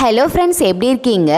Hello friends, எப்படி இருக்கீங்க?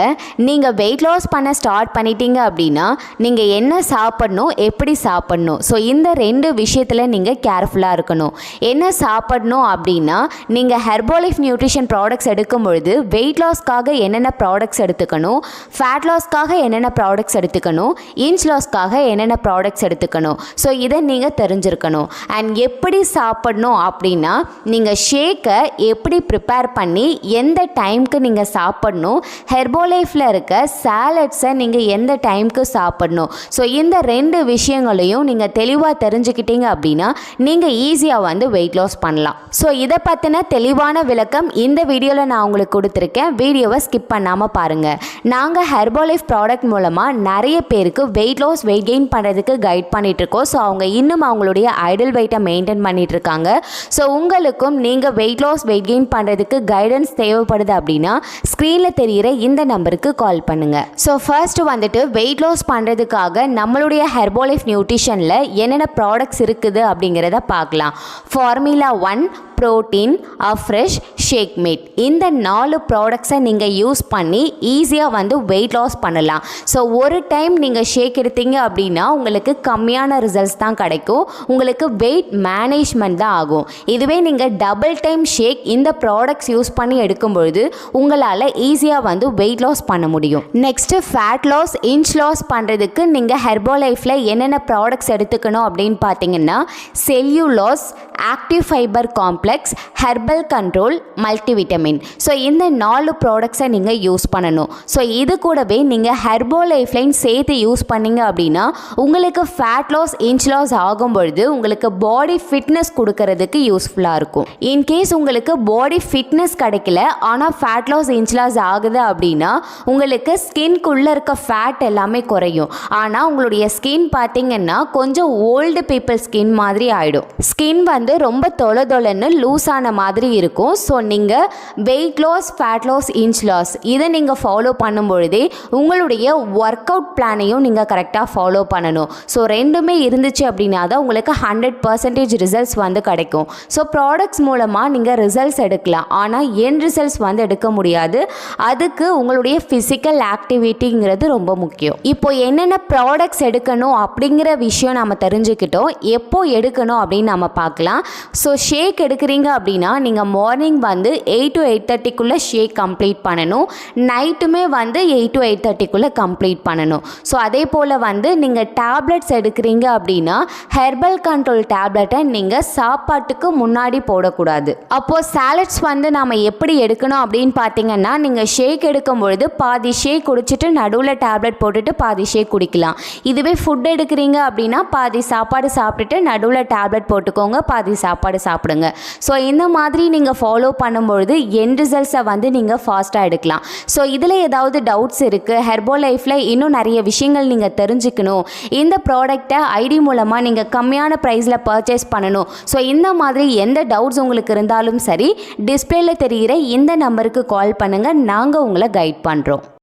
நீங்கள் வெயிட் லாஸ் பண்ண ஸ்டார்ட் பண்ணிட்டீங்க அப்படின்னா நீங்கள் என்ன சாப்பிடணும், எப்படி சாப்பிடணும், ஸோ இந்த ரெண்டு விஷயத்தில் நீங்கள் கேர்ஃபுல்லாக இருக்கணும். என்ன சாப்பிடணும் அப்படின்னா, நீங்கள் ஹெர்போலைஃப் நியூட்ரிஷன் ப்ராடக்ட்ஸ் எடுக்கும் பொழுது வெயிட் லாஸ்க்காக என்னென்ன ப்ராடக்ட்ஸ் எடுத்துக்கணும், ஃபேட் லாஸ்க்காக என்னென்ன ப்ராடக்ட்ஸ் எடுத்துக்கணும், இன்ச் லாஸ்க்காக என்னென்ன ப்ராடக்ட்ஸ் எடுத்துக்கணும், ஸோ இதை நீங்கள் தெரிஞ்சிருக்கணும். அண்ட் எப்படி சாப்பிடணும் அப்படின்னா, நீங்கள் ஷேக்கை எப்படி ப்ரிப்பேர் பண்ணி எந்த டைமுக்கு நீங்கள் சாப்பிடணும், ஹெர்போலைஃப்பில் இருக்க சாலட்ஸை நீங்கள் எந்த டைமுக்கு சாப்பிடணும், ஸோ இந்த ரெண்டு விஷயங்களையும் நீங்கள் தெளிவாக தெரிஞ்சுக்கிட்டீங்க அப்படின்னா நீங்கள் ஈஸியாக வெயிட் லாஸ் பண்ணலாம். ஸோ இதை பற்றின தெளிவான விளக்கம் இந்த வீடியோவில் நான் உங்களுக்கு கொடுத்துருக்கேன். வீடியோவை ஸ்கிப் பண்ணாமல் பாருங்கள். நாங்கள் ஹெர்போலைஃப் ப்ராடக்ட் மூலமாக நிறைய பேருக்கு வெயிட் லாஸ், வெயிட் கெயின் பண்ணுறதுக்கு கைட் பண்ணிகிட்ருக்கோம். ஸோ அவங்க இன்னும் அவங்களுடைய ஐடல் வெயிட்டை மெயின்டைன் பண்ணிகிட்டு இருக்காங்க. ஸோ உங்களுக்கும் நீங்கள் வெயிட் லாஸ், வெயிட் கெயின் பண்ணுறதுக்கு கைடன்ஸ் தேவைப்படுது அப்படின்னா ஸ்க்ரீனில் தெரிகிற இந்த நம்பருக்கு கால் பண்ணுங்கள். ஸோ ஃபர்ஸ்ட் வெயிட் லாஸ் பண்ணுறதுக்காக நம்மளுடைய ஹெர்போலைஃப் நியூட்ரிஷனில் என்னென்ன ப்ராடக்ட்ஸ் இருக்குது அப்படிங்கிறத பார்க்கலாம். Formula 1, protein, fresh, shake mate, இந்த 4 ப்ராடக்ட்ஸை நீங்கள் யூஸ் பண்ணி ஈஸியாக வெயிட் லாஸ் பண்ணலாம். ஸோ ஒரு டைம் நீங்கள் ஷேக் எடுத்தீங்க அப்படின்னா உங்களுக்கு கம்மியான ரிசல்ட்ஸ் தான் கிடைக்கும், உங்களுக்கு வெயிட் மேனேஜ்மெண்ட் தான் ஆகும். இதுவே நீங்கள் டபுள் டைம் ஷேக் இந்த ப்ராடக்ட்ஸ் யூஸ் பண்ணி எடுக்கும் பொழுது உங்களால் ஈஸியாக வெயிட் லாஸ் பண்ண முடியும். Next fat loss, inch loss பண்ணுறதுக்கு நீங்கள் ஹெர்போலைஃப்பில் என்னென்ன ப்ராடக்ட்ஸ் எடுத்துக்கணும் அப்படின்னு பார்த்தீங்கன்னா, cellulose, active fibre complex, herbal control, multivitamin, so இந்த 4 ப்ராடக்ட்ஸை நீங்கள் யூஸ் பண்ணணும். ஸோ இது கூடவே நீங்கள் ஹெர்போலைஃப்லைன் சேர்த்து யூஸ் பண்ணிங்க அப்படின்னா உங்களுக்கு ஃபேட் லாஸ், இன்ச் லாஸ் ஆகும் பொழுது உங்களுக்கு பாடி ஃபிட்னஸ் கொடுக்கறதுக்கு யூஸ்ஃபுல்லாக இருக்கும். இன்கேஸ் உங்களுக்கு பாடி ஃபிட்னஸ் கிடைக்கல ஆனால் ஃபேட் லாஸ், இன்ச் லாஸ் ஆகுது அப்படின்னா உங்களுக்கு ஸ்கின்குள்ளே இருக்க ஃபேட் எல்லாமே குறையும். ஆனால் உங்களுடைய ஸ்கின் பார்த்தீங்கன்னா கொஞ்சம் ஓல்டு பீப்புள் ஸ்கின் மாதிரி ஆகிடும். ஸ்கின் ரொம்ப தொலைன்னு லூஸான மாதிரி இருக்கும். ஸோ நீங்கள் weight loss, fat loss, inch loss இதை நீங்கள் ஃபாலோ பண்ணும் பொழுதே உங்களுடைய ஒர்க் அவுட் பிளானையும் நீங்கள் கரெக்டாக ஃபாலோ பண்ணணும். ஸோ ரெண்டுமே இருந்துச்சு அப்படின்னா தான் உங்களுக்கு 100% ரிசல்ட்ஸ் கிடைக்கும். ஸோ ப்ராடக்ட்ஸ் மூலமாக நீங்கள் ரிசல்ட்ஸ் எடுக்கலாம், ஆனால் என் ரிசல்ட்ஸ் எடுக்க முடியாது. அதுக்கு உங்களுடைய ஃபிசிக்கல் ஆக்டிவிட்டிங்கிறது ரொம்ப முக்கியம். இப்போ என்னென்ன ப்ராடக்ட்ஸ் எடுக்கணும் அப்படிங்கிற விஷயம் நம்ம தெரிஞ்சுக்கிட்டோம். எப்போ எடுக்கணும் அப்படின்னு நம்ம பார்க்கலாம். ஸோ ஷேக் எடுக்கிறீங்க அப்படின்னா நீங்கள் மார்னிங் 8 to 8:30 ஷேக் கம்ப்ளீட் பண்ணணும். நைட்டுமே 8 to 8:30 கம்ப்ளீட் பண்ணணும். ஸோ அதே போல் நீங்கள் டேப்லெட்ஸ் எடுக்கிறீங்க அப்படின்னா ஹெர்பல் கண்ட்ரோல் டேப்லெட்டை நீங்கள் சாப்பாட்டுக்கு முன்னாடி போடக்கூடாது. அப்போது சாலட்ஸ் நாம் எப்படி எடுக்கணும் அப்படின்னு பார்த்தீங்கன்னா, நீங்கள் ஷேக் எடுக்கும் பொழுது பாதி ஷேக் குடிச்சிட்டு நடுவில் டேப்லெட் போட்டுட்டு பாதி ஷேக் குடிக்கலாம். இதுவே ஃபுட் எடுக்கிறீங்க அப்படின்னா பாதி சாப்பாடு சாப்பிட்டுட்டு நடுவில் டேப்லெட் போட்டுக்கோங்க, பாதி சாப்பாடு சாப்பிடுங்க. ஸோ இந்த மாதிரி நீங்கள் ஃபாலோ பண்ணும்பொழுது என் ரிசல்ட்ஸை நீங்கள் ஃபாஸ்ட்டாக எடுக்கலாம். ஸோ இதில் ஏதாவது டவுட்ஸ் இருக்குது, ஹெர்போலைஃப்பில் இன்னும் நிறைய விஷயங்கள் நீங்கள் தெரிஞ்சுக்கணும், இந்த ப்ராடக்டை ஐடி மூலமாக நீங்கள் கம்மியான ப்ரைஸில் பர்ச்சேஸ் பண்ணணும், ஸோ இந்த மாதிரி எந்த டவுட்ஸ் உங்களுக்கு இருந்தாலும் சரி, டிஸ்பிளேல தெரிகிற இந்த நம்பருக்கு கால் பண்ணுங்கள், நாங்கள் உங்களை கைட் பண்ணுறோம்.